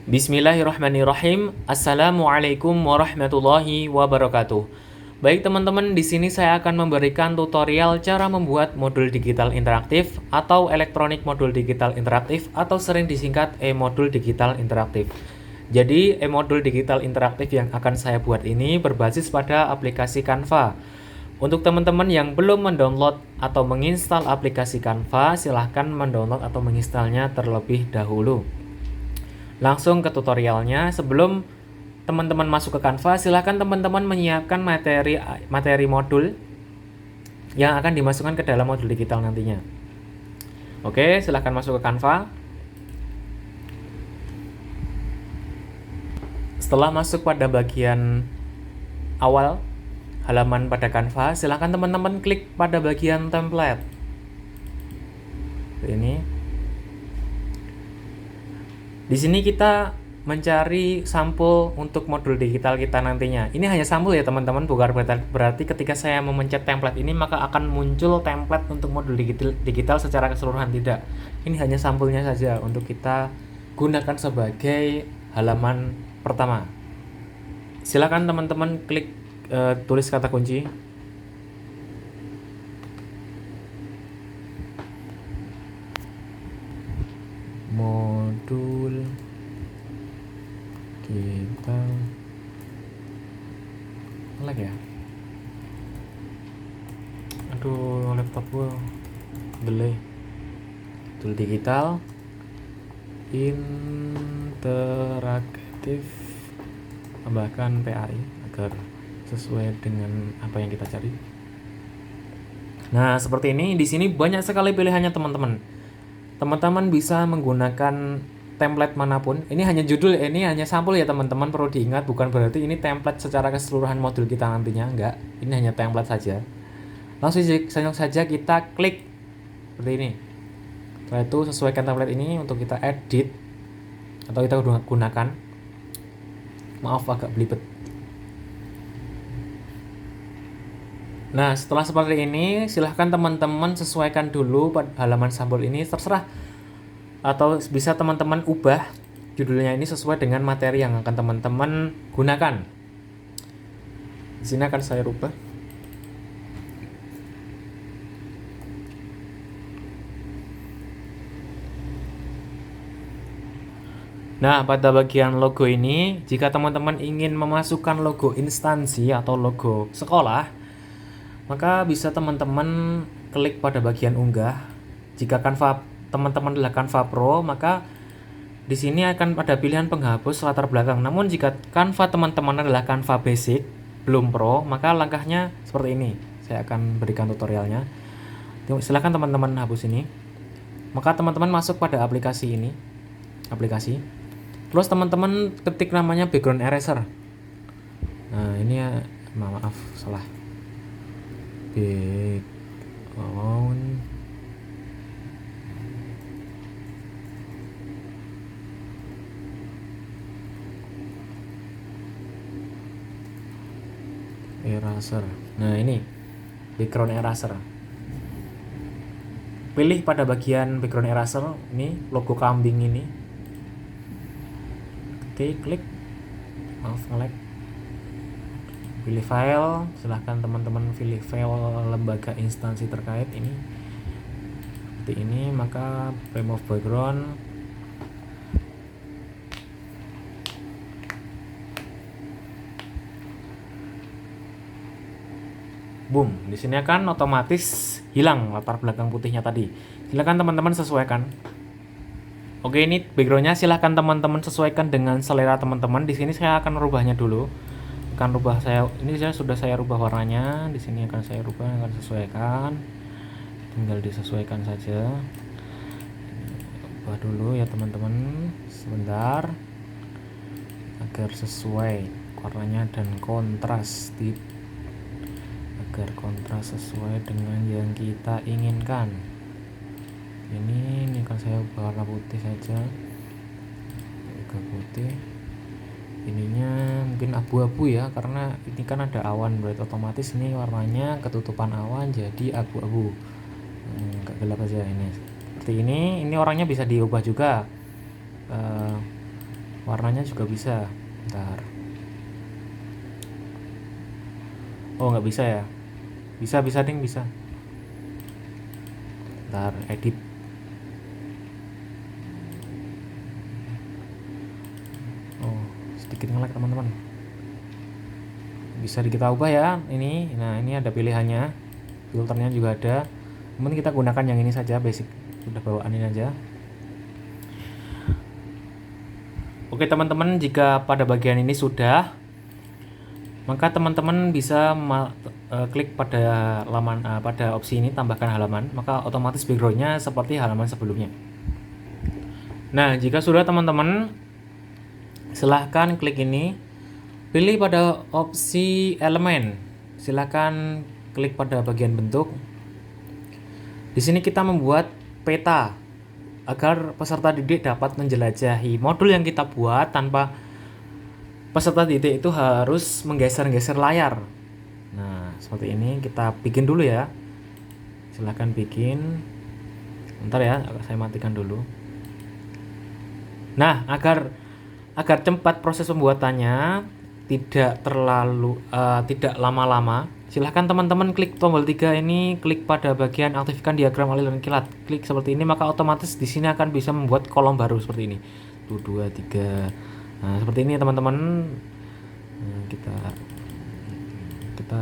Bismillahirrahmanirrahim. Assalamualaikum warahmatullahi wabarakatuh. Baik teman-teman, di sini saya akan memberikan tutorial cara membuat modul digital interaktif atau elektronik modul digital interaktif atau sering disingkat e-modul digital interaktif. Jadi, e-modul digital interaktif yang akan saya buat ini berbasis pada aplikasi Canva. Untuk teman-teman yang belum mendownload atau menginstal aplikasi Canva, silahkan mendownload atau menginstalnya terlebih dahulu. Langsung ke tutorialnya. Sebelum teman-teman masuk ke Canva, silahkan teman-teman menyiapkan materi modul yang akan dimasukkan ke dalam modul digital nantinya. Oke, silahkan masuk ke Canva. Setelah masuk pada bagian awal halaman pada Canva, silahkan teman-teman klik pada bagian template. Ini. Di sini kita mencari sampul untuk modul digital kita nantinya. Ini hanya sampul ya teman-teman, bukan berarti ketika saya memencet template ini maka akan muncul template untuk modul digital secara keseluruhan, tidak. Ini hanya sampulnya saja untuk kita gunakan sebagai halaman pertama. Silakan teman-teman klik tulis kata kunci. Modul kita lag ya, aduh laptop gue delay. Modul digital interaktif, tambahkan PAI agar sesuai dengan apa yang kita cari. Nah, seperti ini. Di sini banyak sekali pilihannya teman-teman. Teman-teman bisa menggunakan template manapun. Ini hanya judul, ini hanya sampul ya teman-teman, perlu diingat, bukan berarti ini template secara keseluruhan modul kita nantinya, enggak. Ini hanya template saja. Langsung saja kita klik seperti ini. Setelah itu sesuaikan template ini untuk kita edit atau kita gunakan. Maaf agak belibet. Nah, setelah seperti ini, silahkan teman-teman sesuaikan dulu halaman sampul ini, terserah. Atau bisa teman-teman ubah judulnya ini sesuai dengan materi yang akan teman-teman gunakan. Di sini akan saya rubah. Nah, pada bagian logo ini, jika teman-teman ingin memasukkan logo instansi atau logo sekolah, maka bisa teman-teman klik pada bagian unggah. Jika Canva teman-teman adalah Canva Pro, maka di sini akan ada pilihan penghapus latar belakang. Namun jika Canva teman-teman adalah Canva Basic, belum Pro, maka langkahnya seperti ini. Saya akan berikan tutorialnya. Silahkan teman-teman hapus ini. Maka teman-teman masuk pada aplikasi ini. Terus teman-teman ketik namanya background eraser. Nah, ini ya, maaf salah. Background eraser. Nah, ini background eraser. Pilih pada bagian background eraser ini logo kambing ini. Oke, klik. Maaf nge-lag. Pilih file, silahkan teman-teman pilih file lembaga instansi terkait ini. Seperti ini, maka remove background. Boom, di sini akan otomatis hilang latar belakang putihnya tadi. Silakan teman-teman sesuaikan. Oke, ini backgroundnya silahkan teman-teman sesuaikan dengan selera teman-teman. Di sini saya akan merubahnya dulu. Ini sudah saya rubah warnanya. Di sini akan saya rubah, akan sesuaikan. Tinggal disesuaikan saja. Ubah dulu ya teman-teman, sebentar, agar sesuai warnanya dan kontras agar kontras sesuai dengan yang kita inginkan. Ini akan saya ubah warna putih saja, agak putih. Ininya mungkin abu-abu ya, karena ini kan ada awan, berarti otomatis ini warnanya ketutupan awan jadi abu-abu. Agak gelap aja ini. Seperti ini orangnya bisa diubah juga. Warnanya juga bisa. Bentar. Oh, nggak bisa ya? Bisa ding, bisa. Bentar, edit. Oh, sedikit nge-lag teman-teman. Bisa kita ubah ya ini. Nah, ini ada pilihannya. Filternya juga ada. Kemudian kita gunakan yang ini saja, basic. Udah bawaan ini aja. Oke teman-teman, jika pada bagian ini sudah, maka teman-teman bisa klik pada pada opsi ini, tambahkan halaman, maka otomatis backgroundnya seperti halaman sebelumnya. Nah, jika sudah teman-teman, silahkan klik ini, pilih pada opsi elemen, silahkan klik pada bagian bentuk. Di sini kita membuat peta agar peserta didik dapat menjelajahi modul yang kita buat tanpa peserta didik itu harus menggeser-geser layar. Nah, seperti ini kita bikin dulu ya. Silahkan bikin. Bentar ya, saya matikan dulu. Nah, agar cepat proses pembuatannya, tidak lama-lama, silahkan teman-teman klik tombol 3 ini, klik pada bagian aktifkan diagram aliran kilat. Klik seperti ini, maka otomatis di sini akan bisa membuat kolom baru seperti ini. 1 2 3. Nah, seperti ini teman-teman. Nah, kita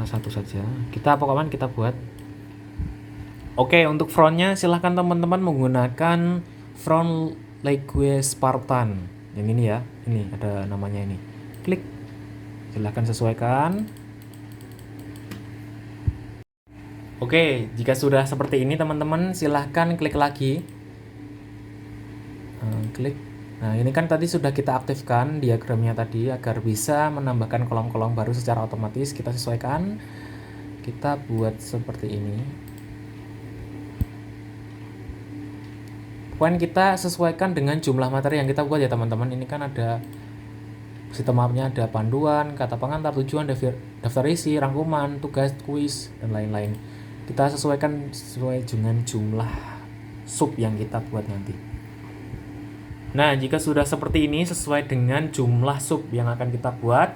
satu saja. Kita buat. Oke, untuk frontnya silahkan teman-teman menggunakan front Legue Spartan. Yang ini ya. Ini ada namanya ini. Klik. Silahkan sesuaikan. Oke, jika sudah seperti ini teman-teman, silahkan klik lagi. Klik. Nah, ini kan tadi sudah kita aktifkan diagramnya tadi agar bisa menambahkan kolom-kolom baru secara otomatis. Kita sesuaikan. Kita buat seperti ini. Pokoknya kita sesuaikan dengan jumlah materi yang kita buat ya teman-teman. Ini kan ada sistem mapnya, ada panduan, kata pengantar, tujuan, daftar isi, rangkuman, tugas, kuis, dan lain-lain. Kita sesuaikan sesuai dengan jumlah sub yang kita buat nanti. Nah, jika sudah seperti ini sesuai dengan jumlah sub yang akan kita buat,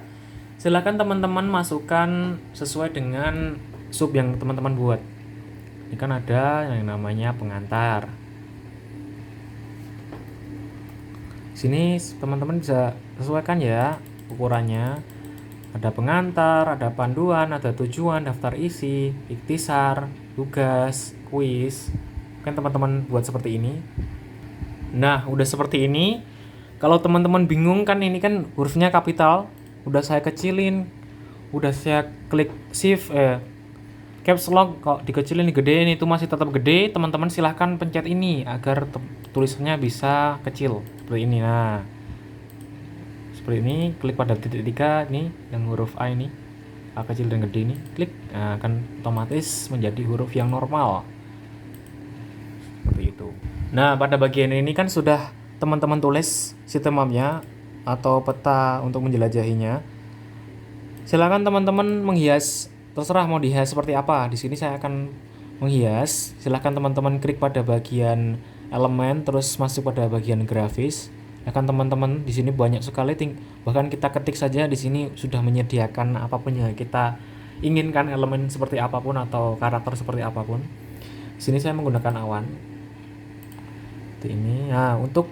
silakan teman-teman masukkan sesuai dengan sub yang teman-teman buat. Ini kan ada yang namanya pengantar. Sini teman-teman bisa sesuaikan ya ukurannya. Ada pengantar, ada panduan, ada tujuan, daftar isi, ikhtisar, tugas, kuis. Kan teman-teman buat seperti ini. Nah, udah seperti ini. Kalau teman-teman bingung kan ini kan hurufnya kapital, udah saya kecilin, udah saya klik shift caps lock, kok dikecilin digedein itu masih tetap gede, teman-teman silahkan pencet ini agar tulisannya bisa kecil seperti ini. Nah, seperti ini, klik pada titik 3 nih yang huruf A ini, A kecil dan gede ini, klik, nah, akan otomatis menjadi huruf yang normal seperti itu. Nah, pada bagian ini kan sudah teman-teman tulis sistem mapnya atau peta untuk menjelajahinya. Silakan teman-teman menghias, terserah mau dihias seperti apa. Di sini saya akan menghias. Silakan teman-teman klik pada bagian elemen, terus masuk pada bagian grafis. Akan teman-teman di sini banyak sekali, bahkan kita ketik saja di sini sudah menyediakan apapun yang kita inginkan, elemen seperti apapun atau karakter seperti apapun. Di sini saya menggunakan awan. Seperti ini. Nah, untuk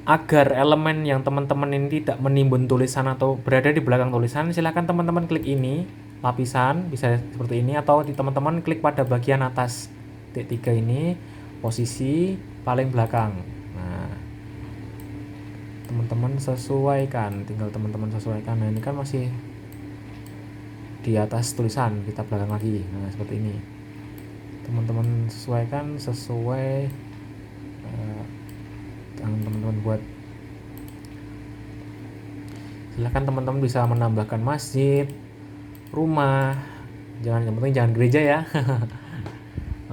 agar elemen yang teman-teman ini tidak menimbun tulisan atau berada di belakang tulisan, silakan teman-teman klik ini, lapisan, bisa seperti ini, atau teman-teman klik pada bagian atas titik 3 ini, posisi paling belakang. Nah, teman-teman sesuaikan, tinggal teman-teman sesuaikan. Nah, ini kan masih di atas tulisan, kita belakang lagi. Nah, seperti ini. Teman-teman sesuaikan sesuai yang teman-teman buat. Silahkan teman-teman bisa menambahkan masjid, rumah, yang penting jangan gereja ya.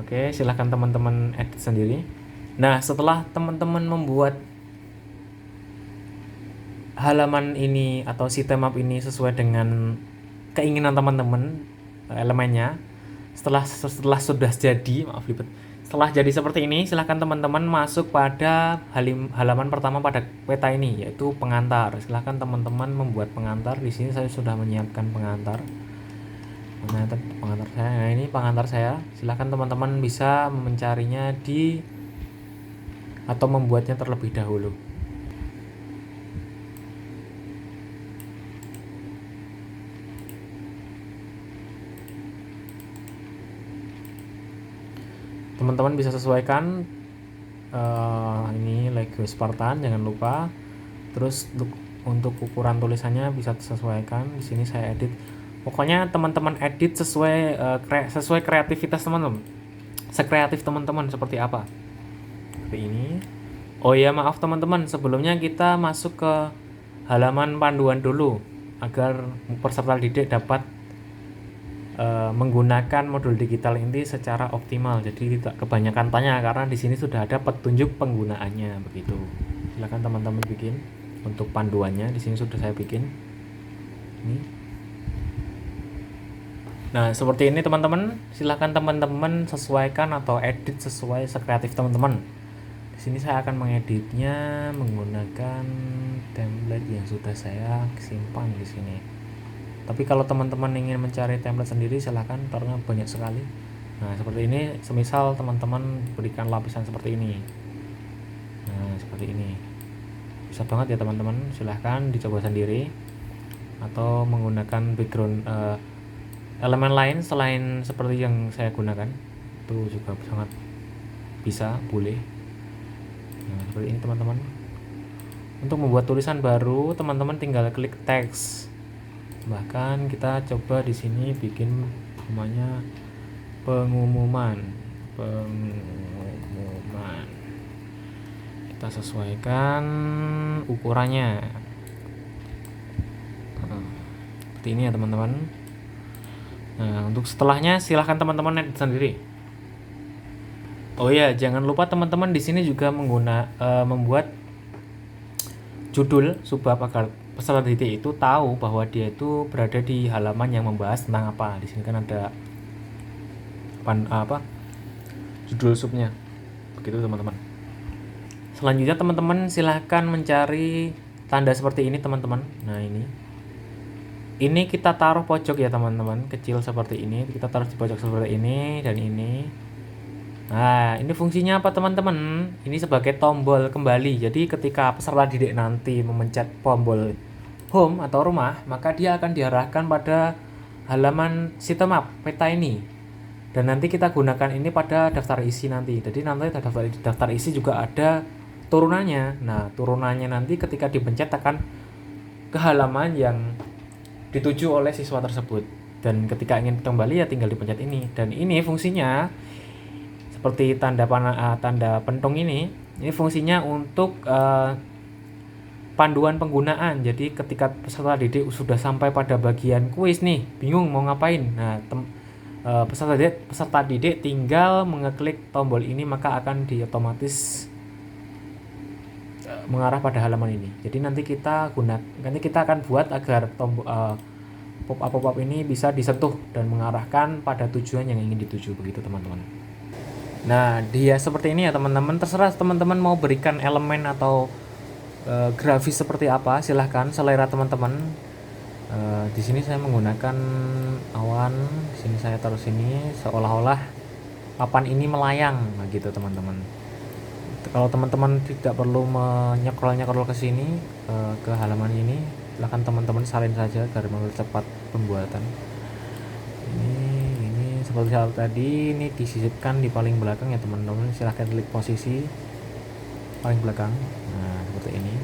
Oke, silahkan teman-teman edit sendiri. Nah, setelah teman-teman membuat halaman ini atau sistem map ini sesuai dengan keinginan teman-teman, elemennya, setelah sudah jadi, Setelah jadi seperti ini, silahkan teman-teman masuk pada halaman pertama pada peta ini, yaitu pengantar. Silahkan teman-teman membuat pengantar. Di sini saya sudah menyiapkan pengantar. Nah, pengantar saya. Nah, ini pengantar saya. Silahkan teman-teman bisa mencarinya di atau membuatnya terlebih dahulu. Teman-teman bisa sesuaikan ini Lego Spartan, jangan lupa. Terus untuk ukuran tulisannya bisa disesuaikan. Di sini saya edit. Pokoknya teman-teman edit sesuai kreativitas teman-teman. Sekreatif teman-teman seperti apa. Seperti ini. Oh ya, maaf teman-teman, sebelumnya kita masuk ke halaman panduan dulu agar peserta didik dapat menggunakan modul digital ini secara optimal. Jadi tidak kebanyakan tanya karena di sini sudah ada petunjuk penggunaannya begitu. Silakan teman-teman bikin untuk panduannya. Di sini sudah saya bikin. Ini. Nah, seperti ini teman-teman. Silakan teman-teman sesuaikan atau edit sesuai sekreatif teman-teman. Di sini saya akan mengeditnya menggunakan template yang sudah saya simpan di sini. Tapi kalau teman-teman ingin mencari template sendiri silahkan, karena banyak sekali. Nah, seperti ini, semisal teman-teman berikan lapisan seperti ini. Nah, seperti ini. Bisa banget ya teman-teman, silahkan dicoba sendiri. Atau menggunakan background elemen lain selain seperti yang saya gunakan. Itu juga sangat bisa, boleh. Nah, seperti ini teman-teman. Untuk membuat tulisan baru, teman-teman tinggal klik teks. Bahkan kita coba di sini bikin namanya pengumuman. Kita sesuaikan ukurannya. Seperti ini ya teman-teman. Nah, untuk setelahnya silahkan teman-teman edit sendiri. Oh ya, jangan lupa teman-teman di sini juga membuat judul subbab agar peserta didik itu tahu bahwa dia itu berada di halaman yang membahas tentang apa. Di sini kan ada judul subnya. Begitu teman-teman. Selanjutnya teman-teman silahkan mencari tanda seperti ini teman-teman. Nah, ini kita taruh pojok ya teman-teman, kecil seperti ini. Kita taruh di pojok seperti ini dan ini. Nah, ini fungsinya apa teman-teman? Ini sebagai tombol kembali. Jadi ketika peserta didik nanti memencet tombol home atau rumah, maka dia akan diarahkan pada halaman sitemap peta ini. Dan nanti kita gunakan ini pada daftar isi nanti. Jadi nanti daftar isi juga ada turunannya. Nah, turunannya nanti ketika dipencet akan ke halaman yang dituju oleh siswa tersebut. Dan ketika ingin kembali ya tinggal dipencet ini. Dan ini fungsinya seperti tanda pentung ini fungsinya untuk panduan penggunaan. Jadi ketika peserta didik sudah sampai pada bagian kuis nih, bingung mau ngapain. Nah, peserta didik tinggal mengeklik tombol ini maka akan otomatis mengarah pada halaman ini. Jadi nanti kita akan buat agar tombol pop-up ini bisa disentuh dan mengarahkan pada tujuan yang ingin dituju begitu teman-teman. Nah, dia seperti ini ya teman-teman. Terserah teman-teman mau berikan elemen atau grafis seperti apa, silahkan selera teman-teman. Di sini saya menggunakan awan. Di sini saya taruh sini seolah-olah papan ini melayang, nah gitu teman-teman. Kalau teman-teman tidak perlu menyekrol ke sini ke halaman ini, silahkan teman-teman salin saja agar mempercepat pembuatan. Ini seperti hal tadi, ini disisipkan di paling belakang ya teman-teman. Silahkan klik posisi paling belakang. Nah, seperti ini.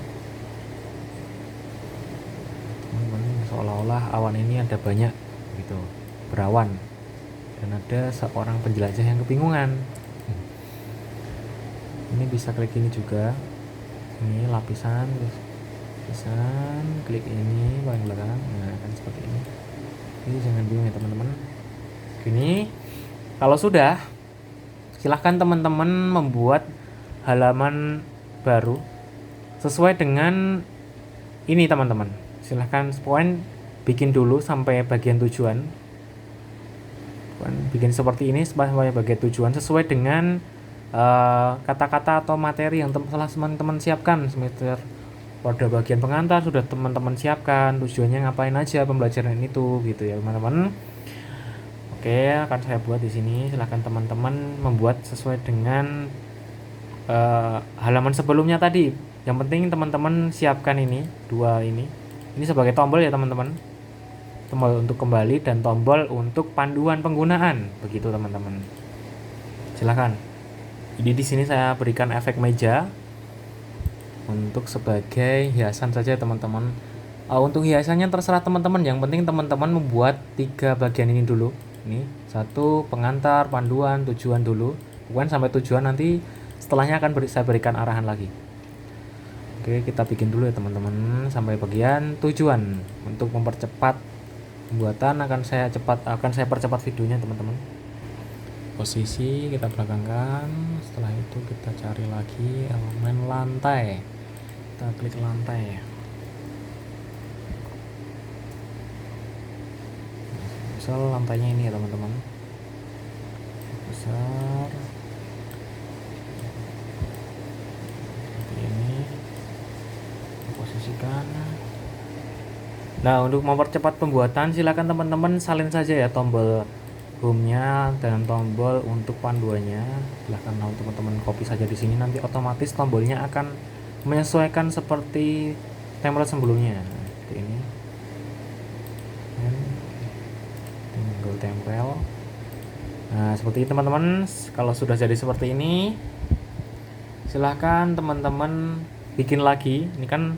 Teman-teman, seolah-olah awan ini ada banyak gitu, berawan. Dan ada seorang penjelajah yang kebingungan. Ini bisa klik ini juga. Ini lapisan, klik ini paling belakang. Nah, kan seperti ini. Jadi jangan bingung ya teman-teman. Gini, kalau sudah, silahkan teman-teman membuat halaman baru sesuai dengan ini teman-teman. Silahkan bikin dulu sampai bagian tujuan. Bikin seperti ini sampai bagian tujuan sesuai dengan kata-kata atau materi yang telah teman-teman siapkan semester pada bagian pengantar sudah teman-teman siapkan, tujuannya ngapain aja pembelajaran itu gitu ya teman-teman. Oke, akan saya buat di sini. Silahkan teman-teman membuat sesuai dengan halaman sebelumnya tadi. Yang penting teman-teman siapkan ini dua ini. Ini sebagai tombol ya teman-teman. Tombol untuk kembali dan tombol untuk panduan penggunaan. Begitu teman-teman. Silahkan. Jadi di sini saya berikan efek meja untuk sebagai hiasan saja teman-teman. Untuk hiasannya terserah teman-teman. Yang penting teman-teman membuat 3 bagian ini dulu. Ini 1 pengantar, panduan, tujuan dulu. Bukan sampai tujuan, nanti setelahnya akan saya berikan arahan lagi. Oke, kita bikin dulu ya teman-teman sampai bagian tujuan. Untuk mempercepat pembuatan akan saya percepat videonya teman-teman. Posisi kita belakangkan, setelah itu kita cari lagi elemen lantai, kita klik lantai. Misal lantainya ini ya teman-teman, besar seperti ini, posisikan. Nah, untuk mempercepat pembuatan silakan teman-teman salin saja ya tombol home-nya dan tombol untuk panduannya. Silahkan teman-teman copy saja di sini, nanti otomatis tombolnya akan menyesuaikan seperti template sebelumnya. Seperti ini. Tinggal tempel. Nah, seperti ini teman-teman. Kalau sudah jadi seperti ini, silahkan teman-teman bikin lagi. Ini kan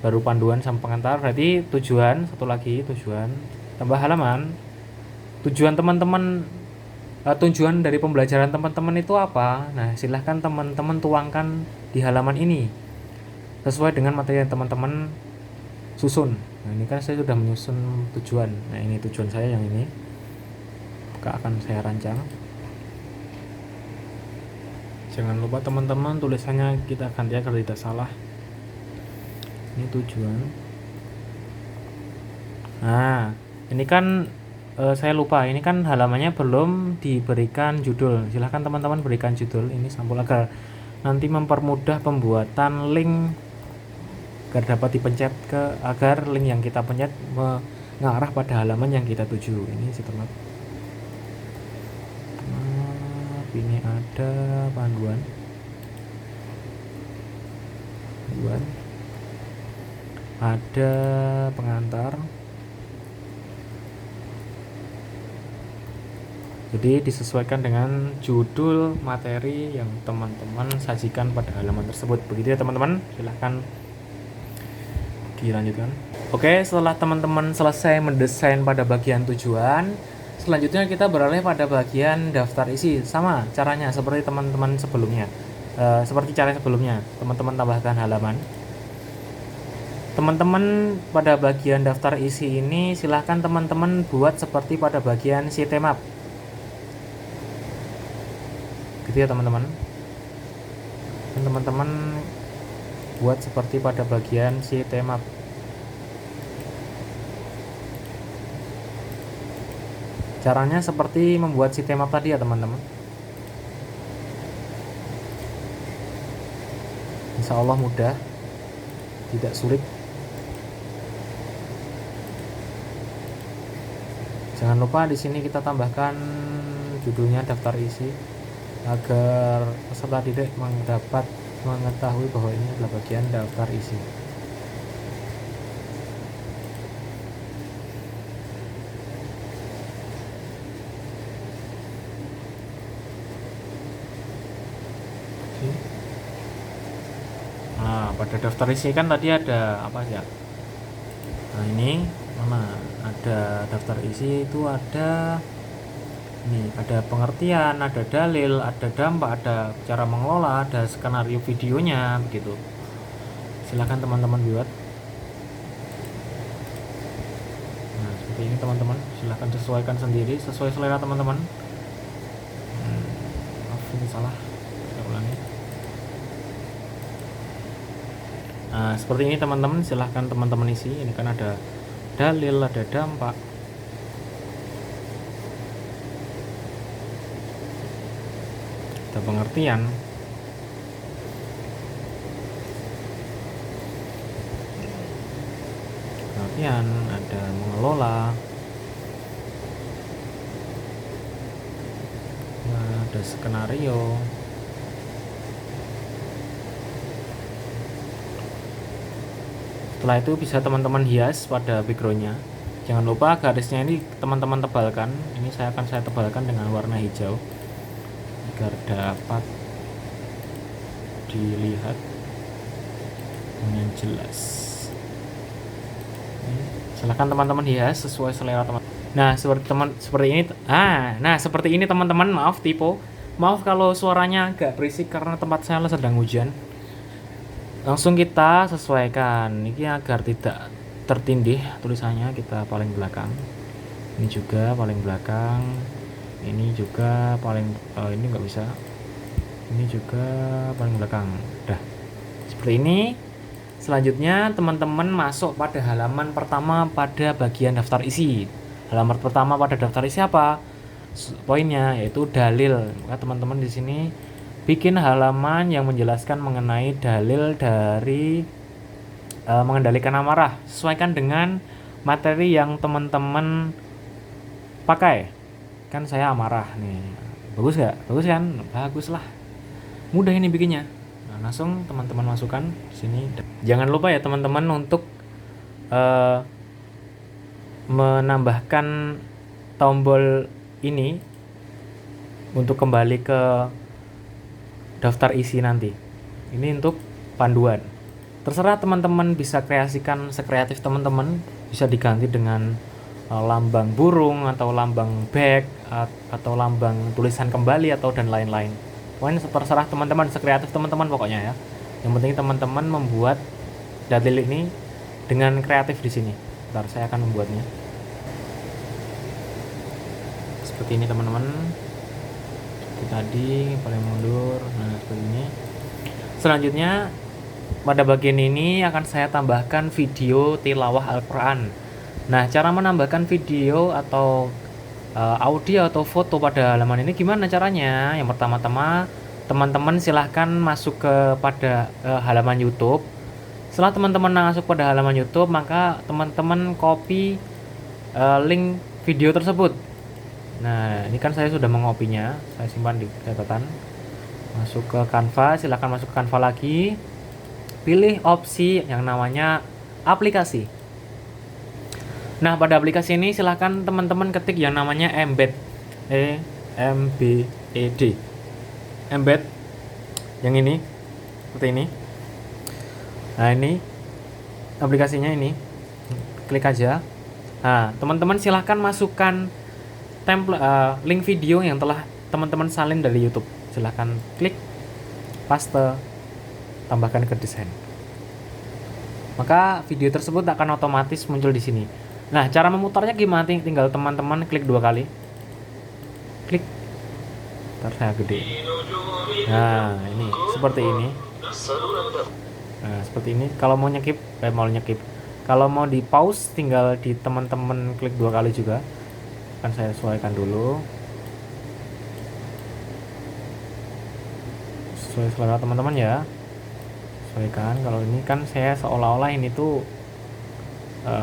baru panduan sama pengantar, berarti tujuan, satu lagi tujuan, tambah halaman. Tujuan teman-teman, tujuan dari pembelajaran teman-teman itu apa? Nah, silahkan teman-teman tuangkan di halaman ini sesuai dengan materi yang teman-teman susun. Nah, ini kan saya sudah menyusun tujuan. Nah, ini tujuan saya yang ini akan saya rancang. Jangan lupa teman-teman tulisannya kita ganti agar tidak salah. Ini tujuan. Nah, ini kan saya lupa, ini kan halamannya belum diberikan judul. Silahkan teman-teman berikan judul ini sampul agar nanti mempermudah pembuatan link agar dapat dipencet agar link yang kita pencet mengarah pada halaman yang kita tuju. Ini setelah ini ada panduan, ada pengantar. Jadi disesuaikan dengan judul materi yang teman-teman sajikan pada halaman tersebut. Begitu ya teman-teman. Silahkan dilanjutkan. Oke, setelah teman-teman selesai mendesain pada bagian tujuan, selanjutnya kita beralih pada bagian daftar isi. Sama caranya seperti teman-teman sebelumnya. Seperti cara sebelumnya, teman-teman tambahkan halaman. Teman-teman pada bagian daftar isi ini silahkan teman-teman buat seperti pada bagian sitemap. Gitu ya teman-teman. Dan teman-teman buat seperti pada bagian sitemap. Caranya seperti membuat sitemap tadi ya teman-teman. Insya Allah mudah, tidak sulit. Jangan lupa di sini kita tambahkan judulnya daftar isi agar peserta didik dapat mengetahui bahwa ini adalah bagian daftar isi. Nah, pada daftar isi kan tadi ada apa ya? Nah, ini mana? Ada daftar isi itu ada ini, ada pengertian, ada dalil, ada dampak, ada cara mengelola, ada skenario videonya begitu. Silakan teman-teman buat. Nah, seperti ini teman-teman, silakan sesuaikan sendiri sesuai selera teman-teman. Maaf ini salah, saya ulangi. Nah, seperti ini teman-teman, silahkan teman-teman isi. Ini kan ada dalil, ada dampak. ada pengertian. Ada mengelola, ada skenario. Setelah itu bisa teman-teman hias pada backgroundnya. Jangan lupa garisnya ini teman-teman tebalkan. Ini saya tebalkan dengan warna hijau agar dapat dilihat dengan jelas. Silahkan teman-teman hias sesuai selera teman. Nah, seperti ini teman-teman. Maaf kalau suaranya agak berisik karena tempat saya sedang hujan. Langsung kita sesuaikan ini agar tidak tertindih tulisannya. Kita paling belakang, ini juga paling belakang, ini juga paling ini nggak bisa, ini juga paling belakang. Udah seperti ini. Selanjutnya teman-teman masuk pada halaman pertama pada bagian daftar isi. Halaman pertama pada daftar isi apa? Poinnya yaitu dalil. Maka teman-teman di sini bikin halaman yang menjelaskan mengenai dalil dari mengendalikan amarah. Sesuaikan dengan materi yang teman-teman pakai. Kan saya amarah nih. Bagus nggak? Bagus kan? Bagus lah. Mudah ini bikinnya. Langsung teman-teman masukkan di sini. Jangan lupa ya teman-teman untuk menambahkan tombol ini untuk kembali ke daftar isi nanti. Ini untuk panduan. Terserah teman-teman bisa kreasikan sekreatif teman-teman, bisa diganti dengan lambang burung atau lambang bag atau lambang tulisan kembali atau dan lain-lain. Pokoknya terserah teman-teman, sekreatif teman-teman pokoknya ya. Yang penting teman-teman membuat dalil ini dengan kreatif di sini. Ntar saya akan membuatnya. Seperti ini teman-teman. Seperti tadi, paling mundur. Nah, seperti ini. Selanjutnya pada bagian ini akan saya tambahkan video tilawah Al-Quran. Nah, cara menambahkan video atau audio atau foto pada halaman ini gimana caranya? Yang pertama-tama teman-teman silahkan masuk pada halaman YouTube. Setelah teman-teman masuk pada halaman YouTube, maka teman-teman copy link video tersebut. Nah, ini kan saya sudah mengopinya, saya simpan di catatan. Masuk ke Canva, silahkan masuk ke Canva lagi. Pilih opsi yang namanya aplikasi. Nah, pada aplikasi ini silahkan teman-teman ketik yang namanya embed, EMBED, embed yang ini, seperti ini. Nah, ini aplikasinya ini, klik aja. Nah, teman-teman silahkan masukkan template link video yang telah teman-teman salin dari YouTube. Silahkan klik, paste, tambahkan ke desain. Maka video tersebut akan otomatis muncul di sini. Nah, cara memutarnya gimana? Tinggal teman-teman klik 2 kali. Klik. Ntar saya gede. Nah, ini seperti ini. Nah, seperti ini. Kalau mau nyekip, Kalau mau di pause, tinggal di teman-teman klik 2 kali juga. Akan saya sesuaikan dulu. Sesuai selera teman-teman ya. Sesuaikan. Kalau ini kan saya seolah-olah ini tuh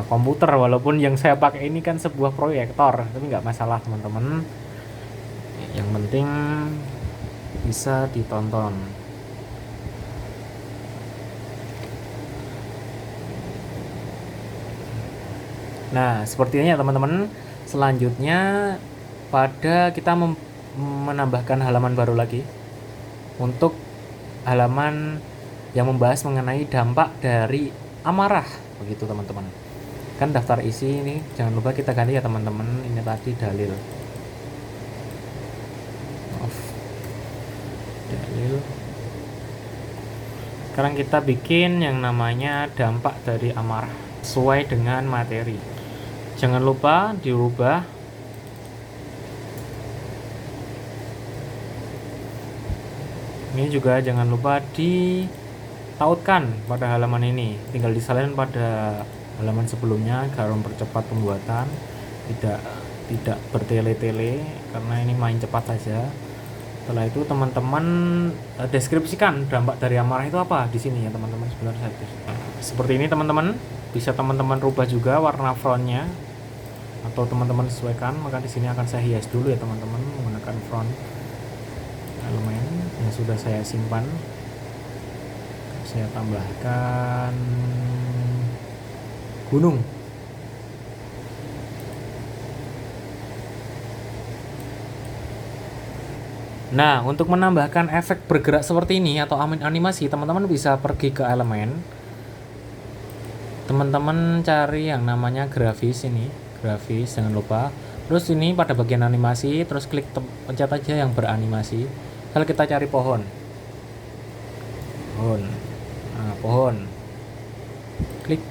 komputer, walaupun yang saya pakai ini kan sebuah proyektor, tapi nggak masalah teman-teman. Yang penting bisa ditonton. Nah, seperti ini ya teman-teman. Selanjutnya pada kita menambahkan halaman baru lagi untuk halaman yang membahas mengenai dampak dari amarah, begitu teman-teman. Kan daftar isi ini jangan lupa kita ganti ya teman-teman. Ini tadi dalil. Dalil. Sekarang kita bikin yang namanya dampak dari amarah sesuai dengan materi. Jangan lupa dirubah. Ini juga jangan lupa ditautkan pada halaman ini. Tinggal disalin pada halaman sebelumnya agar mempercepat pembuatan, tidak bertele-tele karena ini main cepat saja. Setelah itu teman-teman deskripsikan dampak dari amarah itu apa di sini ya teman-teman. Sebentar saya seperti ini teman-teman, bisa teman-teman rubah juga warna frontnya atau teman-teman sesuaikan. Maka di sini akan saya hias dulu ya teman-teman menggunakan front elemen yang sudah saya simpan. Saya tambahkan gunung. Nah, untuk menambahkan efek bergerak seperti ini atau animasi, teman-teman bisa pergi ke elemen. Teman-teman cari yang namanya grafis ini, grafis jangan lupa. Terus ini pada bagian animasi, terus klik pencet aja yang beranimasi. Kalau kita cari pohon. Nah, pohon. Klik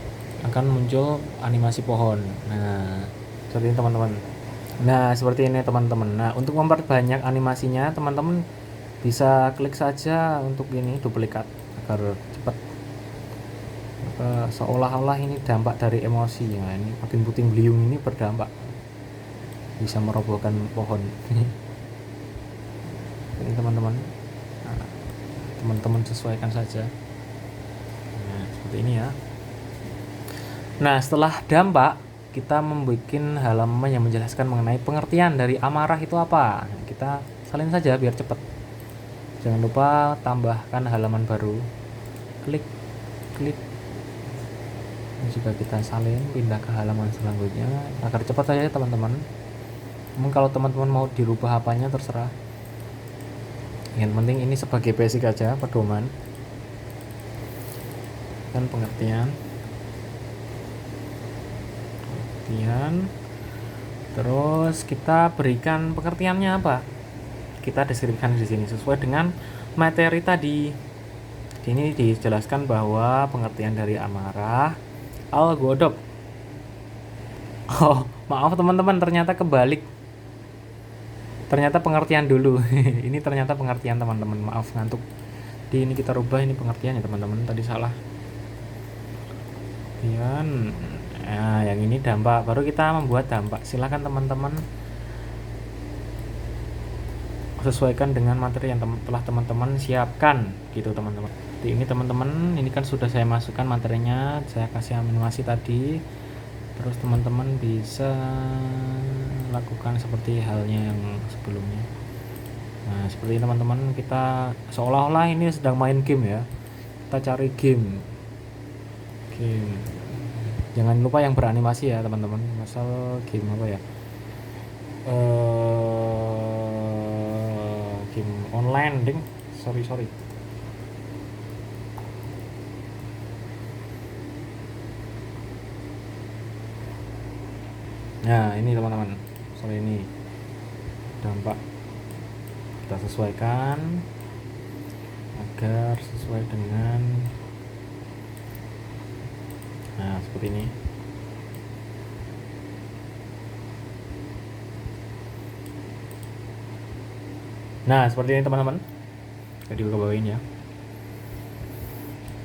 akan muncul animasi pohon. Nah, seperti ini teman-teman. Nah, seperti ini teman-teman. Nah, untuk memperbanyak animasinya, teman-teman bisa klik saja untuk ini duplikat agar cepat. Seolah-olah ini dampak dari emosi. Nah, ini makin puting beliung ini berdampak bisa merobohkan pohon. Ini teman-teman. Nah, teman-teman sesuaikan saja. Nah, seperti ini ya. Nah, setelah dampak kita membuat halaman yang menjelaskan mengenai pengertian dari amarah itu apa. Kita salin saja biar cepat. Jangan lupa tambahkan halaman baru. Klik. Ini juga kita salin, pindah ke halaman selanjutnya agar cepat saja teman-teman. Namun kalau teman-teman mau dirubah apanya terserah. Yang penting ini sebagai basic aja, pedoman dan pengertian. Terus kita berikan pengertiannya apa? Kita deskripsikan di sini sesuai dengan materi tadi. Di sini dijelaskan bahwa pengertian dari amarah al-ghadab. Oh, maaf teman-teman, ternyata kebalik. Ternyata pengertian dulu. Ini ternyata pengertian teman-teman. Maaf ngantuk. Di ini kita rubah ini pengertiannya teman-teman. Tadi salah. Nah, yang ini dampak. Baru kita membuat dampak. Silakan teman-teman sesuaikan dengan materi yang telah teman-teman siapkan gitu teman-teman. Ini teman-teman, ini kan sudah saya masukkan materinya, saya kasih animasi tadi. Terus teman-teman bisa lakukan seperti halnya yang sebelumnya. Nah, seperti ini teman-teman, kita seolah-olah ini sedang main game ya. Kita cari game. Jangan lupa yang beranimasi ya teman-teman. Misal game apa ya? Game online ding. Sorry. Nah, ini teman-teman. Soal ini dampak kita sesuaikan agar sesuai dengan seperti ini. Nah, seperti ini teman-teman. Jadi bawain ya.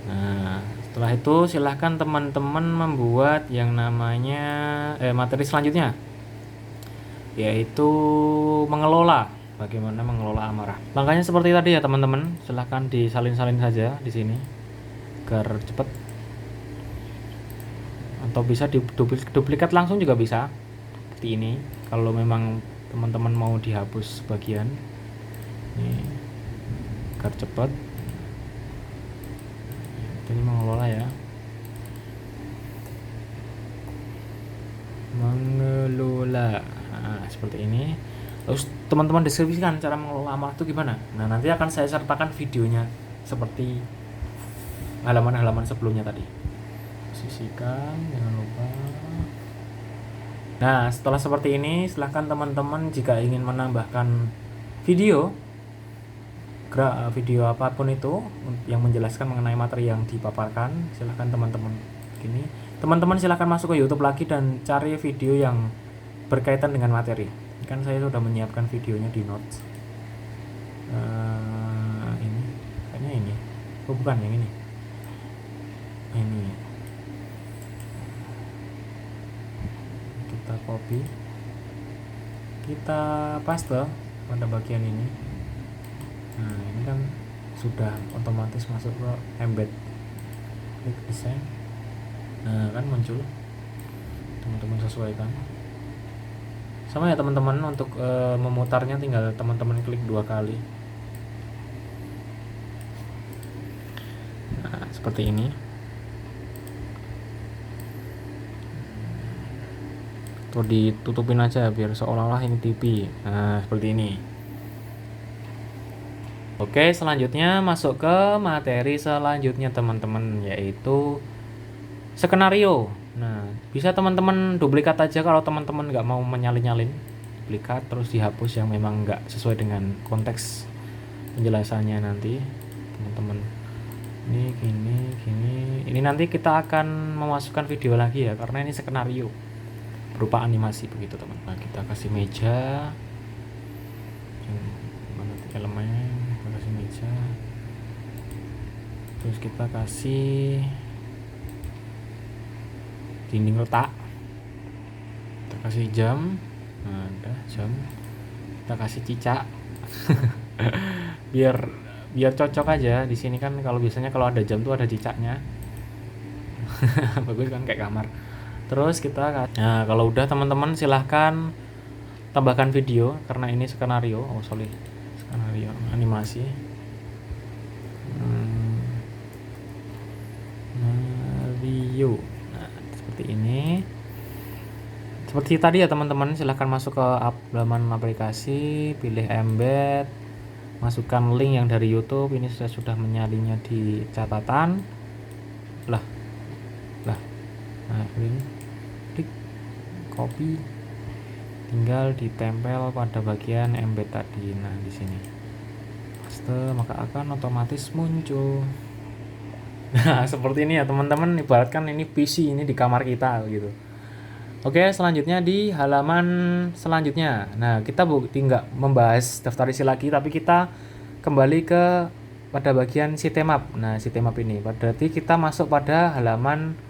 Nah, setelah itu silahkan teman-teman membuat yang namanya materi selanjutnya, yaitu mengelola. Bagaimana mengelola amarah. Langkahnya seperti tadi ya teman-teman. Silahkan disalin-salin saja di sini agar cepat. Atau bisa duplikat langsung juga bisa. Seperti ini. Kalau memang teman-teman mau dihapus sebagian. Ini agar cepat. Ini mengelola ya. Mengelola. Nah, seperti ini. Terus teman-teman deskripsikan cara mengelola amarah itu gimana. Nah, nanti akan saya sertakan videonya seperti halaman-halaman sebelumnya tadi. Sisihkan, jangan lupa. Nah, setelah seperti ini, silahkan teman-teman jika ingin menambahkan video apapun itu yang menjelaskan mengenai materi yang dipaparkan, silahkan teman-teman gini. Teman-teman silahkan masuk ke YouTube lagi dan cari video yang berkaitan dengan materi. Kan saya sudah menyiapkan videonya di notes. Ini kayaknya ini. Oh, bukan yang ini. Ini. Kita copy. Kita paste pada bagian ini. Nah ini kan sudah otomatis masuk ke embed, klik desain. Nah kan muncul, teman-teman sesuaikan. Sama ya teman-teman, untuk memutarnya tinggal teman-teman klik 2 kali. Nah seperti ini. Tuh ditutupin aja biar seolah-olah ini TV. Nah seperti ini. Oke, selanjutnya masuk ke materi selanjutnya teman-teman, yaitu skenario. Nah bisa teman-teman duplikat aja kalau teman-teman nggak mau menyalin-nyalin. Duplikat terus dihapus yang memang nggak sesuai dengan konteks penjelasannya nanti teman-teman. Ini nanti kita akan memasukkan video lagi ya, karena ini skenario berupa animasi begitu teman. Nah kita kasih meja, mana elemen, kita kasih meja, terus kita kasih dinding retak, kita kasih jam. Nah udah jam, kita kasih cicak biar cocok aja. Di sini kan kalau biasanya kalau ada jam tuh ada cicaknya. Bagus kan, kayak kamar. Terus kita, nah kalau udah teman-teman silahkan tambahkan video, karena ini skenario. Skenario animasi. Skenario. Nah seperti ini. Seperti tadi ya teman-teman, silahkan masuk ke halaman aplikasi, pilih embed, masukkan link yang dari YouTube. Ini saya sudah menyalinnya di catatan. Nah ini klik copy, tinggal ditempel pada bagian embed tadi. Nah di sini paste, maka akan otomatis muncul. Nah seperti ini ya teman-teman, ibaratkan ini PC ini di kamar kita gitu. Oke, selanjutnya di halaman selanjutnya. Nah kita nggak membahas daftar isi lagi, tapi kita kembali pada bagian sitemap. Nah sitemap ini berarti kita masuk pada halaman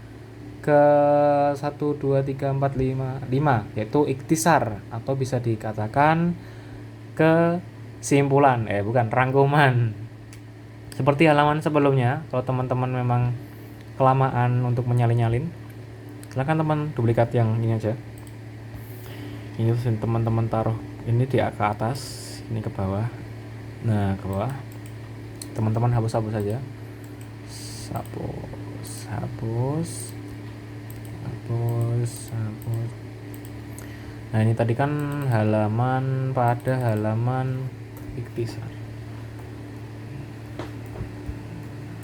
ke 1, 2, 3, 4, 5, yaitu ikhtisar, atau bisa dikatakan kesimpulan, rangkuman. Seperti halaman sebelumnya, kalau teman-teman memang kelamaan untuk menyalin-nyalin, silahkan teman duplikat yang ini aja. Ini teman-teman taruh ini ke atas, ini ke bawah. Nah ke bawah teman-teman hapus saja. Hapus. Nah ini tadi kan halaman ikhtisar.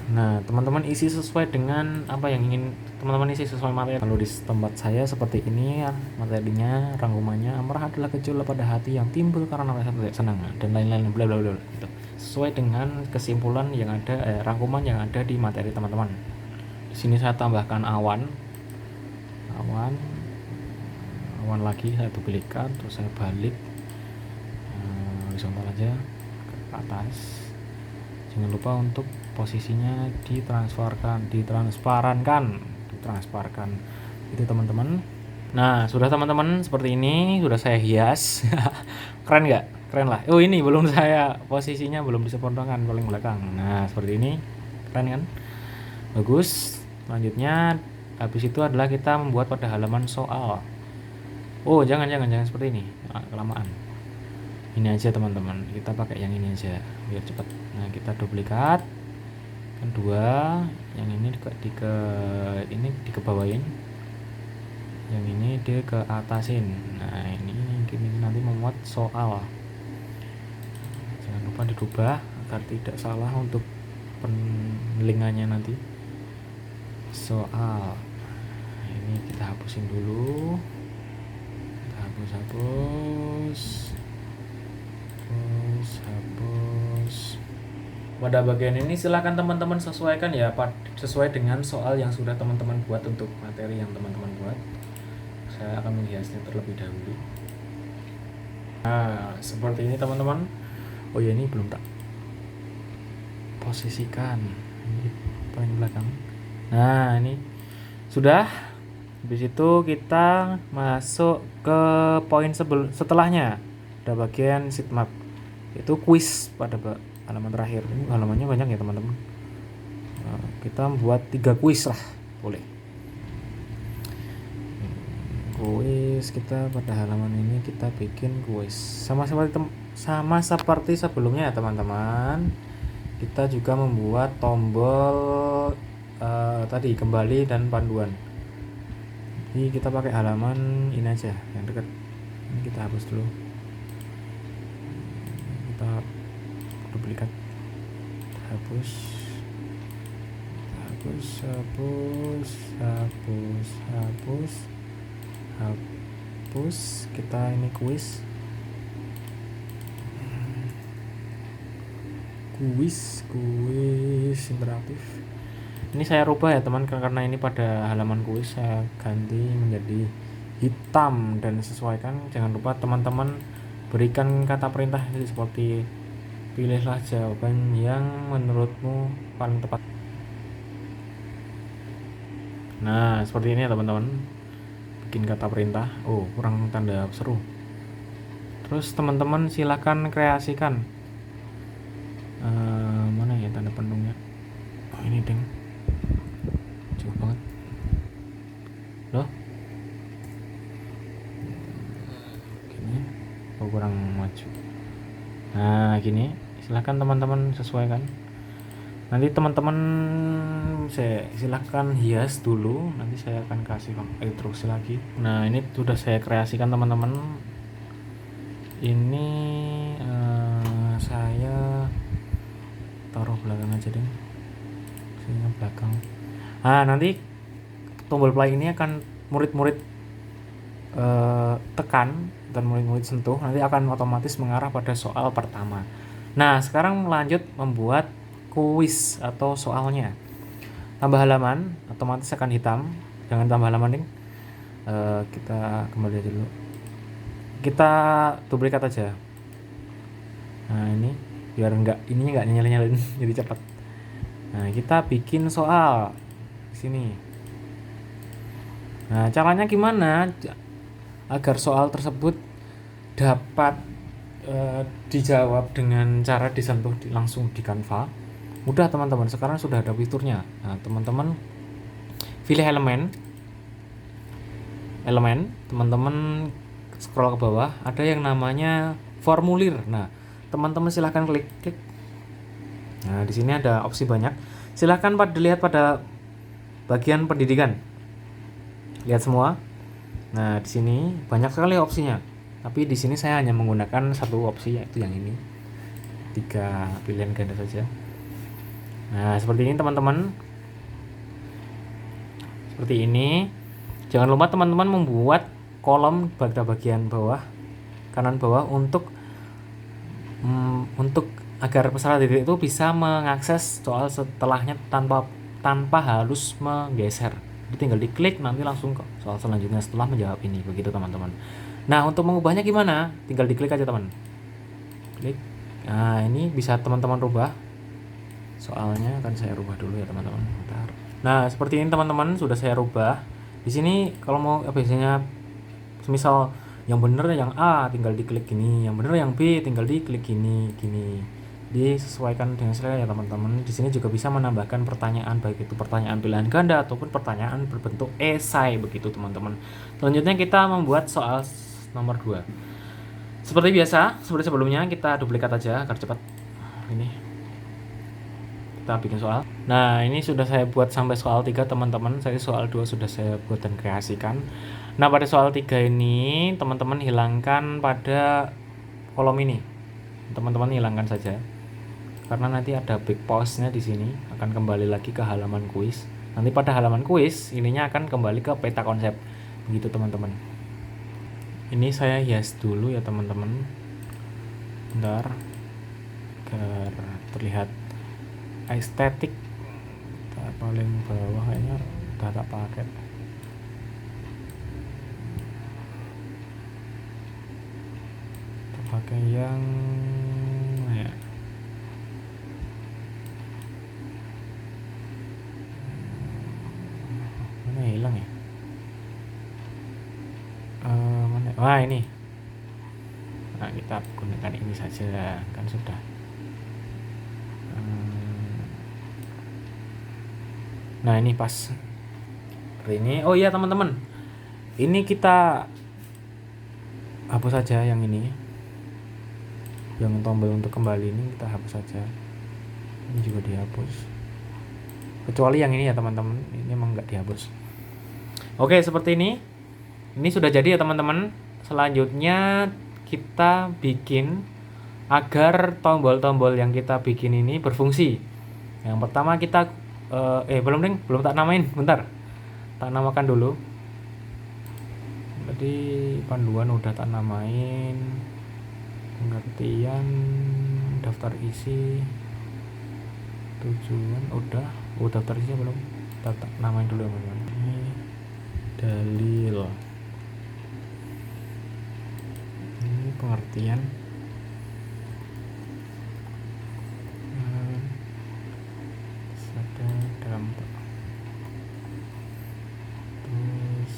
Nah teman-teman isi sesuai dengan apa yang ingin teman-teman isi sesuai materi. Kalau di tempat saya seperti ini materinya, rangkumannya, amarah adalah gejolak pada hati yang timbul karena rasa tidak senang dan lain-lain bla bla bla gitu. Sesuai dengan kesimpulan yang ada, rangkuman yang ada di materi teman-teman. Di sini saya tambahkan awan lagi, saya duplikat, terus saya balik horizontal aja ke atas. Jangan lupa untuk posisinya ditransparankan itu teman-teman. Nah sudah teman-teman, seperti ini sudah saya hias. Keren nggak? Keren lah. Oh ini belum saya posisinya belum disempurnakan paling belakang. Nah seperti ini, keren kan? Bagus. Selanjutnya habis itu adalah kita membuat pada halaman soal. Oh jangan seperti ini, kelamaan. Ini aja teman-teman, kita pakai yang ini aja biar cepat. Nah kita duplikat kan 2, yang ini ini dikebawain, yang ini dia ke atasin. Nah ini nanti memuat soal, jangan lupa dirubah agar tidak salah untuk penlingannya nanti. Soal ini kita hapusin dulu, kita hapus. Pada bagian ini silakan teman-teman sesuaikan ya, sesuai dengan soal yang sudah teman-teman buat untuk materi yang teman-teman buat. Saya akan menghiasnya terlebih dahulu. Nah seperti ini teman-teman. Oh ya ini belum tak posisikan, ini paling belakang. Nah ini sudah. Habis itu kita masuk ke poin setelahnya. Ada bagian sitemap, itu kuis pada halaman terakhir. Ini halamannya banyak ya teman-teman. Kita buat 3 kuis lah, boleh. Kuis kita pada halaman ini kita bikin kuis sama seperti sebelumnya ya teman-teman. Kita juga membuat tombol tadi kembali dan panduan. Jadi kita pakai halaman ini aja yang dekat. Ini kita hapus dulu. Kita duplikat, hapus, kita ini kuis interaktif. Ini saya rubah ya teman, karena ini pada halaman kuis saya ganti menjadi hitam dan sesuaikan. Jangan lupa teman-teman berikan kata perintah seperti pilihlah jawaban yang menurutmu paling tepat. Nah seperti ini ya teman-teman, bikin kata perintah. Oh kurang tanda seru. Terus teman-teman silakan kreasikan mana ya tanda pendungnya. Oh ini deng, jauh banget loh. Gini, oh kurang maju. Nah gini, silakan teman-teman sesuaikan. Nanti teman-teman saya silakan hias dulu, nanti saya akan kasih instruksi lagi. Nah ini sudah saya kreasikan teman-teman. Ini saya taruh belakang aja deh, sini belakang. Nah nanti tombol play ini akan murid-murid tekan dan murid-murid sentuh, nanti akan otomatis mengarah pada soal pertama. Nah sekarang lanjut membuat kuis atau soalnya. Tambah halaman otomatis akan hitam, jangan tambah halaman nih. Kita kembali aja dulu, kita duplikat aja. Nah ini biar ininya nggak nyala-nyalain jadi cepat. Nah kita bikin soal di sini. Nah caranya gimana agar soal tersebut dapat dijawab dengan cara disentuh langsung di Canva? Mudah teman-teman, sekarang sudah ada fiturnya. Nah teman-teman pilih elemen, teman-teman scroll ke bawah, ada yang namanya formulir. Nah teman-teman silahkan klik. Nah di sini ada opsi banyak, silahkan dilihat pada bagian pendidikan, lihat semua. Nah di sini banyak sekali opsinya, tapi di sini saya hanya menggunakan satu opsi, yaitu yang ini, 3 pilihan ganda saja. Nah seperti ini teman-teman, seperti ini. Jangan lupa teman-teman membuat kolom pada bagian bawah, kanan bawah, untuk agar peserta didik itu bisa mengakses soal setelahnya tanpa harus menggeser. Jadi tinggal diklik, nanti langsung ke soal selanjutnya setelah menjawab ini, begitu teman-teman. Nah untuk mengubahnya gimana? Tinggal diklik aja teman, klik. Nah ini bisa teman-teman rubah. Soalnya akan saya rubah dulu ya teman-teman. Nah seperti ini teman-teman, sudah saya rubah. Di sini kalau mau biasanya semisal yang bener yang A tinggal diklik gini, yang bener yang B tinggal diklik gini. Disesuaikan dengan selera ya teman-teman. Di sini juga bisa menambahkan pertanyaan, baik itu pertanyaan pilihan ganda ataupun pertanyaan berbentuk esai, begitu teman-teman. Selanjutnya kita membuat soal nomor 2. Seperti biasa, seperti sebelumnya, kita duplikat aja agar cepat. Ini kita bikin soal. Nah ini sudah saya buat sampai soal 3 teman-teman. Saya soal 2 sudah saya buat dan kreasikan. Nah pada soal 3 ini teman-teman hilangkan pada kolom ini, teman-teman hilangkan saja, karena nanti ada big pause-nya di sini, akan kembali lagi ke halaman kuis. Nanti pada halaman kuis ininya akan kembali ke peta konsep, begitu teman-teman. Ini saya hias dulu ya teman-teman, bentar, agar terlihat estetik. Kita paling bawah kayaknya udah tak pakai. Kita pakai yang ya. Mana hilang ya? Mana? Wah ini. Nah kita gunakan ini saja, kan sudah. Nah ini pas seperti ini. Oh iya teman-teman, ini kita hapus saja yang ini, yang tombol untuk kembali ini kita hapus saja. Ini juga dihapus, kecuali yang ini ya teman-teman, ini emang nggak dihapus. Oke, seperti ini sudah jadi ya teman-teman. Selanjutnya kita bikin agar tombol-tombol yang kita bikin ini berfungsi. Yang pertama kita belum tak namain, bentar, tak namakan dulu. Tadi panduan udah tak namain, pengertian, daftar isi, tujuan udah. Daftar isi belum, tak namain dulu teman-teman. Ini dalil, ini pengertian, ada dampak, terus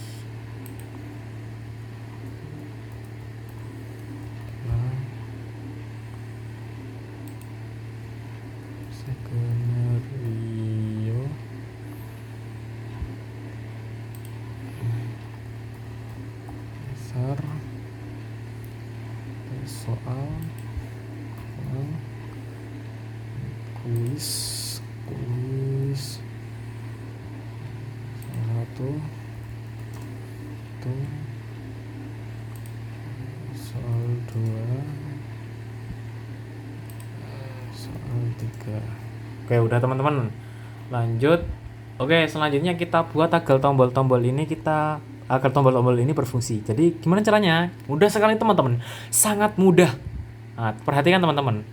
skenario, dasar, soal, kuis satu, itu soal 2, soal 3. Oke, udah teman-teman, lanjut. Oke, selanjutnya kita buat agar tombol-tombol ini berfungsi. Jadi gimana caranya? Mudah sekali teman-teman, sangat mudah. Nah, perhatikan teman-teman,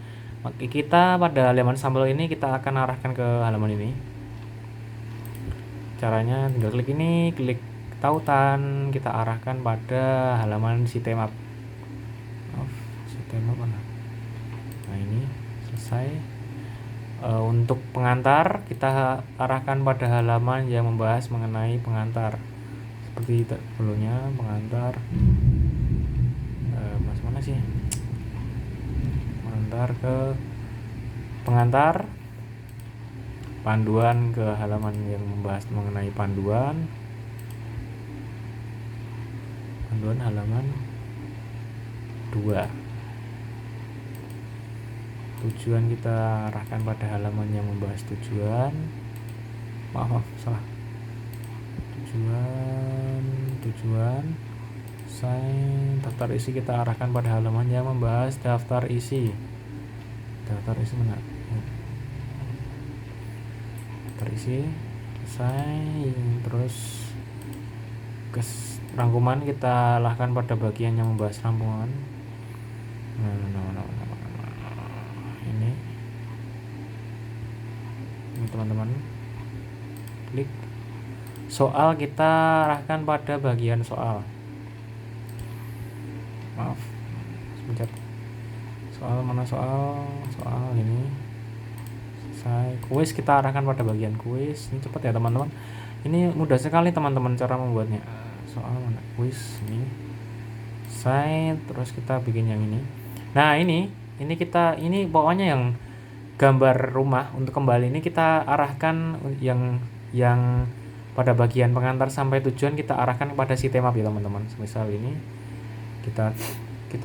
kita pada halaman sampel ini kita akan arahkan ke halaman ini. Caranya tinggal klik ini, klik tautan, kita arahkan pada halaman sitemap. Sitemap mana? Nah ini selesai. Untuk pengantar kita arahkan pada halaman yang membahas mengenai pengantar, seperti sebelumnya pengantar. Mas mana sih? Pengantar panduan ke halaman yang membahas mengenai panduan halaman 2. Tujuan kita arahkan pada halaman yang membahas tujuan. Maaf, salah. Tujuan. Daftar isi kita arahkan pada halaman yang membahas daftar isi. Daftar isi mana? Daftar isi selesai. Terus rangkuman kita arahkan pada bagian yang membahas rangkuman. Ini teman-teman, klik soal, kita arahkan pada bagian soal. Maaf, sebentar. Soal mana? Soal ini selesai. Kuis kita arahkan pada bagian kuis. Ini cepat ya teman-teman, ini mudah sekali teman-teman cara membuatnya. Soal mana? Kuis ini selesai. Terus kita bikin yang ini. Nah ini pokoknya yang gambar rumah untuk kembali ini kita arahkan yang pada bagian pengantar sampai tujuan kita arahkan kepada sitemap ya teman-teman. Misal ini kita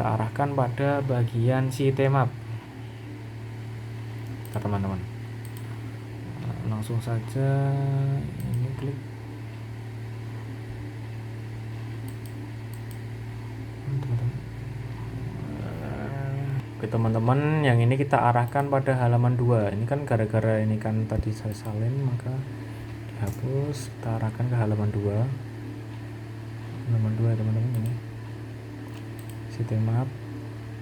arahkan pada bagian sitemap ya teman-teman. Langsung saja ini klik. Oke teman-teman, yang ini kita arahkan pada halaman 2. Ini kan gara-gara ini kan tadi saya salin, maka dihapus. Kita arahkan ke halaman 2. Halaman 2 ya teman-teman, ini sitemap.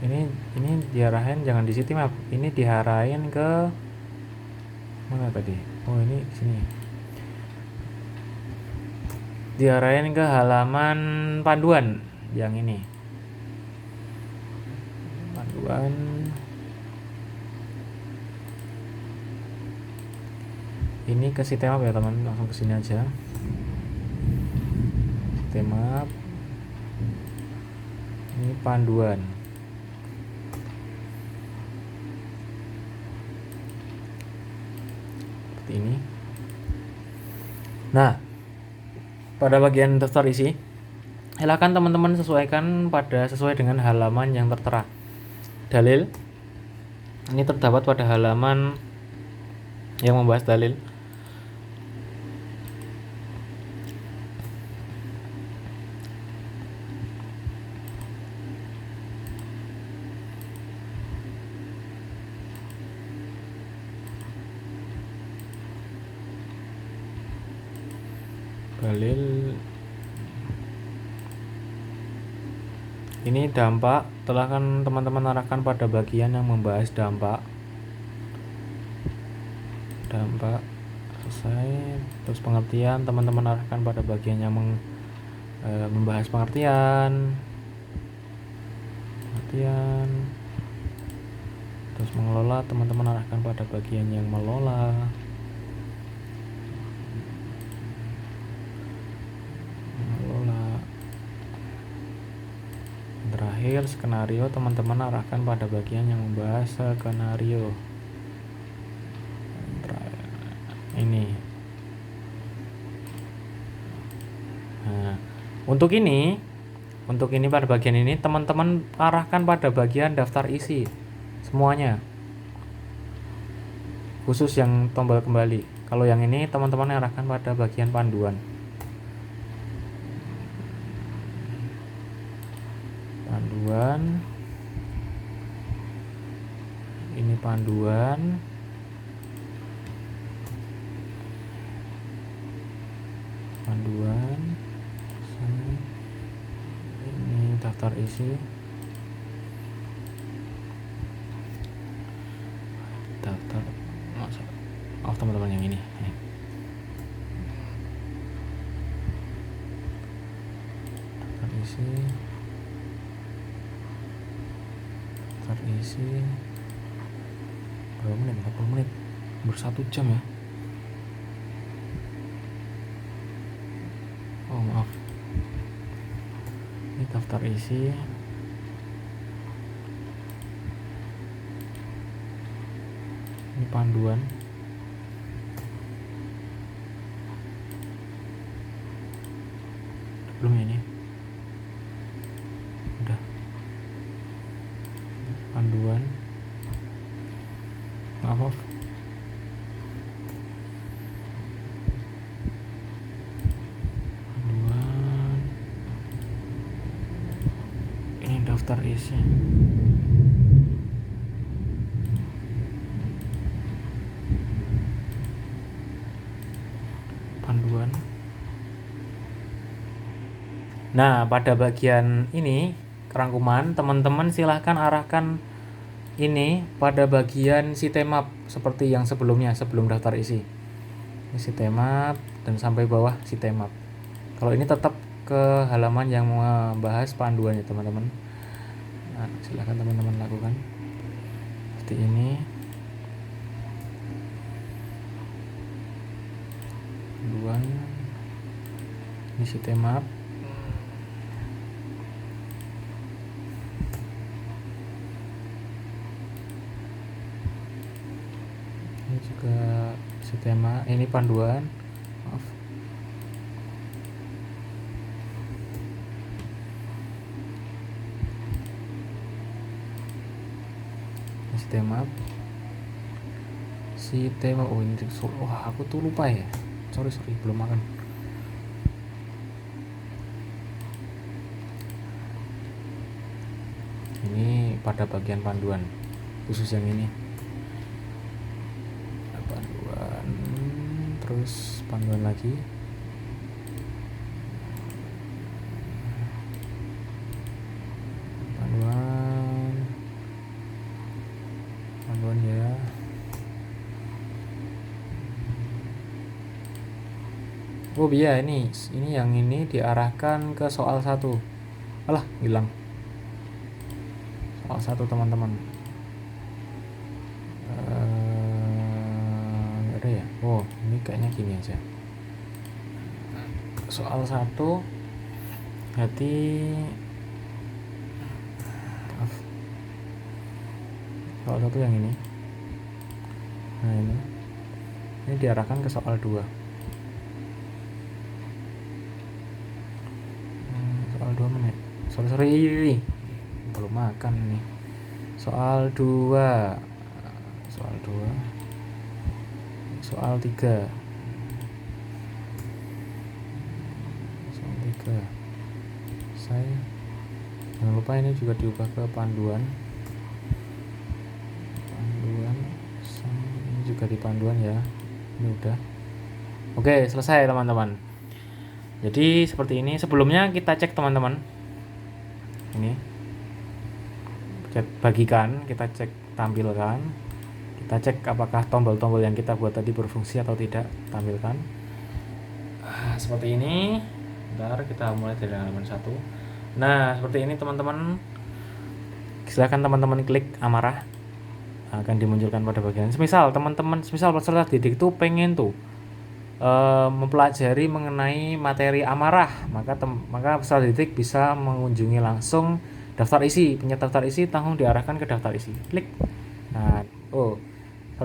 Ini diarahin jangan di sitemap. Ini diarahin ke mana tadi? Oh, ini sini. Diarahin ke halaman panduan yang ini. Ini ke sitemap ya teman, langsung ke sini aja. Sitemap. Ini panduan. Seperti ini. Nah, pada bagian daftar isi, silakan teman-teman sesuaikan sesuai dengan halaman yang tertera. Dalil ini terdapat pada halaman yang membahas dalil. Dalil ini dampak, telah kan teman-teman arahkan pada bagian yang membahas dampak selesai. Terus pengertian, teman-teman arahkan pada bagian yang membahas pengertian. Terus mengelola, teman-teman arahkan pada bagian yang mengelola. Terakhir skenario, teman-teman arahkan pada bagian yang membahas skenario. Ini. Nah, untuk ini pada bagian ini teman-teman arahkan pada bagian daftar isi semuanya, khusus yang tombol kembali. Kalau yang ini teman-teman arahkan pada bagian panduan. Ini panduan. Ini daftar isi. Teman-teman yang ini. Daftar isi. Berapa menit? 40 menit. Hampir 1 jam ya. Oh maaf. Ini daftar isi. Ini panduan. Belum ini. Udah. Panduan. Maaf. Panduan. Ini daftar isi. Panduan. Nah, pada bagian ini kerangkuman, teman-teman silahkan arahkan ini pada bagian sitemap seperti yang sebelumnya, sebelum daftar isi. Ini sitemap dan sampai bawah sitemap. Kalau ini tetap ke halaman yang membahas panduannya, teman-teman. Nah, silahkan teman-teman lakukan seperti ini. Panduan. Ini sitemap. Ini juga sitemap. Ini panduan. Maaf. Sitemap. Oh ini, wah aku tuh lupa ya. Sorry belum makan. Ini pada bagian panduan, khusus yang ini. Panduan, terus panduan lagi. Panduan ya. Oh iya, ini yang ini diarahkan ke soal 1. Alah, hilang. Soal 1 teman-teman. Gak ada ya? Oh, ini kayaknya gini aja. Soal 1. Berarti soal 1 yang ini. Nah, ini diarahkan ke soal 2. Sorry, belum makan nih. Soal 2, soal 3, saya jangan lupa ini juga diubah ke panduan, ini juga di panduan ya. Ini udah oke, selesai teman-teman. Jadi seperti ini. Sebelumnya kita cek teman-teman, ini bagikan, kita cek, tampilkan, kita cek apakah tombol-tombol yang kita buat tadi berfungsi atau tidak, tampilkan. Seperti ini. Bentar, kita mulai dari halaman 1. Nah, seperti ini teman-teman. Silakan teman-teman klik amarah, akan dimunculkan pada bagian. Misal peserta didik itu pengen mempelajari mengenai materi amarah, maka peserta didik bisa mengunjungi langsung daftar isi. Daftar isi langsung diarahkan ke daftar isi. Klik. Nah,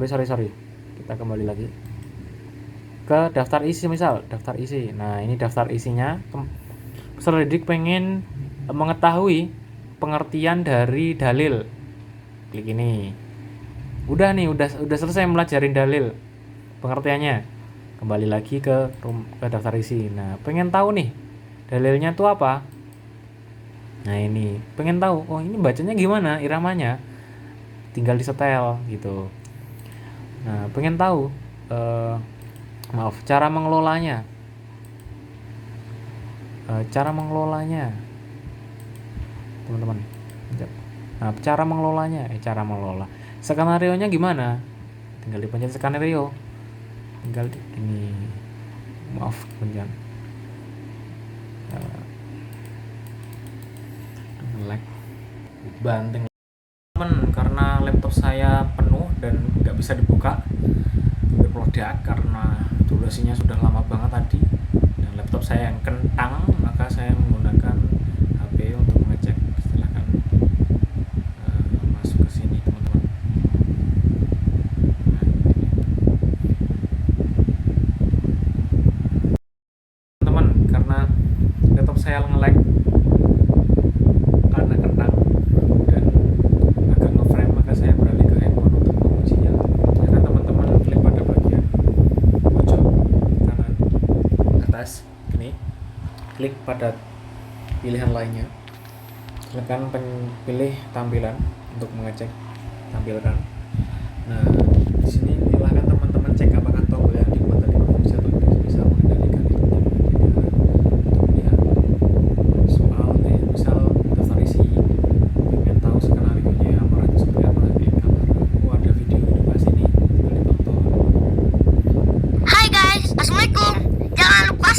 sorry. Kita kembali lagi ke daftar isi, misal daftar isi. Nah, ini daftar isinya. Peserta didik pengen mengetahui pengertian dari dalil. Klik ini. Udah selesai mempelajari dalil, pengertiannya. Kembali lagi ke daftar isi. Nah, pengen tahu nih dalilnya tuh apa. Nah, ini pengen tahu, oh ini bacanya gimana, iramanya, tinggal disetel gitu. Nah, pengen tahu cara mengelolanya, teman-teman. Nah, cara mengelola skenario-nya gimana, tinggal dipencet skenario, tinggal ini, pencet lag banting teman, karena laptop saya penuh dan nggak bisa dibuka berpeledak karena durasinya sudah lama banget tadi, dan laptop saya yang kentang, maka saya menggunakan HP untuk mengecek. Silahkan masuk ke sini teman-teman. Teman, karena laptop saya nge-lag karena kentang dan agak nge-frame, maka saya beralih ke handphone untuk mengujinya. Silahkan teman-teman klik pada bagian pojok kanan atas ini, klik pada pilihan lainnya, silakan pilih tampilan untuk mengecek, tampilkan. Nah, di sini silahkan teman-teman cek apakah tombol yang dibuat tadi berfungsi atau tidak, bisa mengendalikan itu untuk melihat soal misal daftar isi, pengen tahu skenario-nya amarah itu seperti apa, klik amarah. Ada video edukasi nih, tinggal ditonton. Hai guys, assalamualaikum. Jangan lupa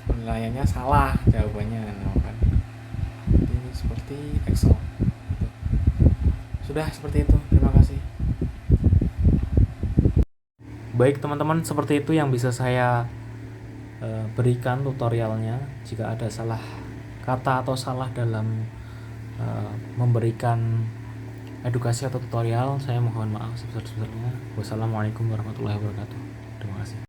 penilaiannya salah jawabannya, nah, kan ini seperti Excel. Sudah seperti itu, terima kasih. Baik teman-teman, seperti itu yang bisa saya berikan tutorialnya. Jika ada salah kata atau salah dalam memberikan edukasi atau tutorial, saya mohon maaf sebesar-besarnya. Wassalamualaikum warahmatullahi wabarakatuh. Terima kasih.